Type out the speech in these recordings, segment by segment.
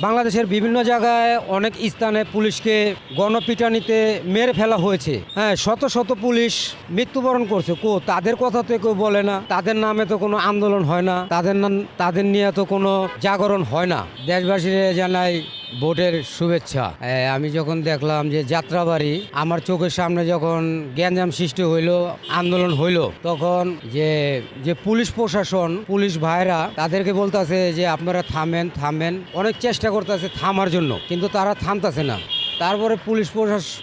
বাংলাদেশের বিভিন্ন জায়গায় অনেক স্থানে পুলিশকে গণপিটানিতে মেরে ফেলা হয়েছে। হ্যাঁ, শত শত পুলিশ মৃত্যুবরণ করছে। তাদের কথা তো কেউ বলে না, তাদের নামে তো কোনো আন্দোলন হয় না, তাদের নিয়ে তো কোনো জাগরণ হয় না। দেশবাসীর জানাই ভোটের শুভেচ্ছা। আমি যখন দেখলাম যে যাত্রাবাড়ি, আমার চোখের সামনে যখন গ্যাঞ্জাম সৃষ্টি হইল, আন্দোলন হইল, তখন যে পুলিশ প্রশাসন, পুলিশ ভাইরা তাদেরকে বলতেছে যে আপনারা থামেন, অনেক চেষ্টা করতেছে থামার জন্য, কিন্তু তারা থামতেছে না। তারপরে পুলিশ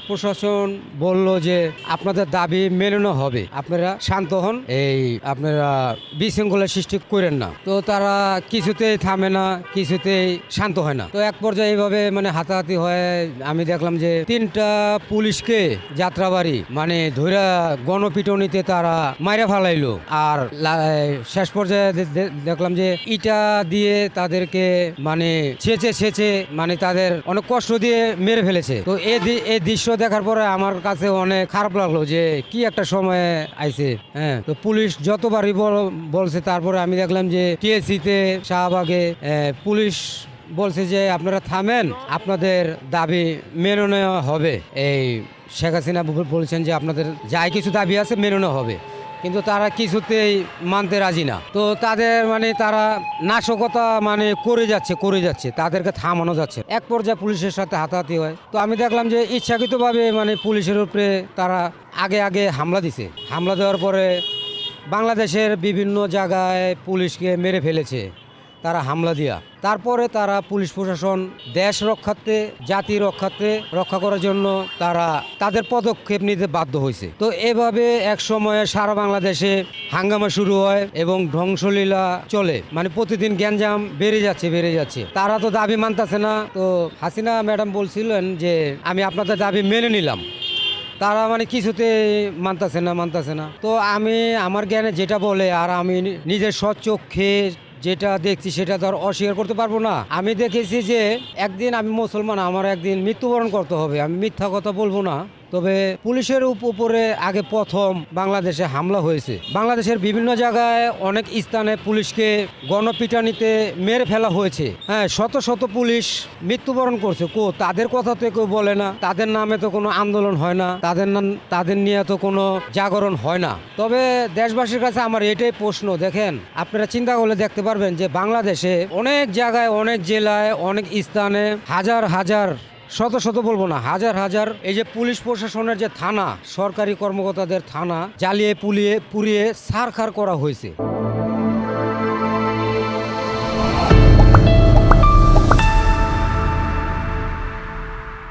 প্রশাসন বলল যে আপনাদের দাবি মেনে হবে, আপনারা শান্ত হন, আপনারা বিশৃঙ্খলা সৃষ্টি করেন না। তো তারা কিছুতেই থামে না, কিছুতেই শান্ত হয় না। তো এক পর্যায়ে এইভাবে হাতাহাতি হয়। আমি দেখলাম যে 3টা পুলিশকে যাত্রাবাড়ি ধইরা গণপিটনিতে তারা মাইরা ফালাইলো। আর শেষ পর্যায়ে দেখলাম যে ইটা দিয়ে তাদেরকে ছেঁচে তাদের অনেক কষ্ট দিয়ে মেরে ফেলেছে। তো এই দৃশ্য দেখার পরে আমার কাছে অনেক খারাপ লাগলো যে কি একটা সময় আইছে। হ্যাঁ, তো পুলিশ যতবারই বলছে, তারপরে আমি দেখলাম যে টিএসসিতে, শাহবাগে পুলিশ বলছে যে আপনারা থামেন, আপনাদের দাবি মেনে নেওয়া হবে। এই শেখ হাসিনা বলছেন যে আপনাদের যাই কিছু দাবি আছে মেনে নেওয়া হবে, কিন্তু তারা কিছুতেই মানতে রাজি না। তো তাদের তারা নাশকতা করে যাচ্ছে, তাদেরকে থামানো যাচ্ছে। এক পর্যায়ে পুলিশের সাথে হাতাহাতি হয়। তো আমি দেখলাম যে ইচ্ছাকৃতভাবে পুলিশের উপরে তারা আগে হামলা দিছে। হামলা দেওয়ার পরে বাংলাদেশের বিভিন্ন জায়গায় পুলিশকে মেরে ফেলেছে তারা হামলা দিয়া। তারপরে তারা পুলিশ প্রশাসন দেশ রক্ষার্থে, জাতি রক্ষা করার জন্য তারা তাদের পদক্ষেপ নিতে বাধ্য হয়েছে। তো এভাবে এক সময়ে সারা বাংলাদেশে হাঙ্গামা শুরু হয় এবং ধ্বংসলীলা চলে। প্রতিদিন গ্যাঞ্জাম বেড়ে যাচ্ছে। তারা তো দাবি মানতেছে না। তো হাসিনা ম্যাডাম বলছিলেন যে আমি আপনাদের দাবি মেনে নিলাম। তারা কিছুতে মানতেছে না। তো আমি আমার জ্ঞানে যেটা বলে, আর আমি নিজের স্বচক্ষে যেটা দেখছি সেটা তো আর অস্বীকার করতে পারবো না। আমি দেখেছি যে একদিন আমি মুসলমান, আমার একদিন মৃত্যুবরণ করতে হবে। আমি মিথ্যা কথা বলবো না। তবে পুলিশের উপরে আগে প্রথম বাংলাদেশে হামলা হয়েছে। বাংলাদেশের বিভিন্ন জায়গায় অনেক স্থানে পুলিশকে গণপিটানিতে মেরে ফেলা হয়েছে। হ্যাঁ, শত শত পুলিশ মৃত্যুবরণ করছে। তাদের কথা তো কেউ বলে না, তাদের নামে তো কোনো আন্দোলন হয় না, তাদের নিয়ে তো কোনো জাগরণ হয় না। তবে দেশবাসীর কাছে আমার এটাই প্রশ্ন, দেখেন আপনারা চিন্তা করলে দেখতে পারবেন যে বাংলাদেশে অনেক জায়গায়, অনেক জেলায়, অনেক স্থানে হাজার শত বলবো না, হাজার এই যে পুলিশ প্রশাসনের যে থানা, সরকারি কর্মকর্তাদের থানা জ্বালিয়ে পুড়িয়ে ছারখার করা হয়েছে।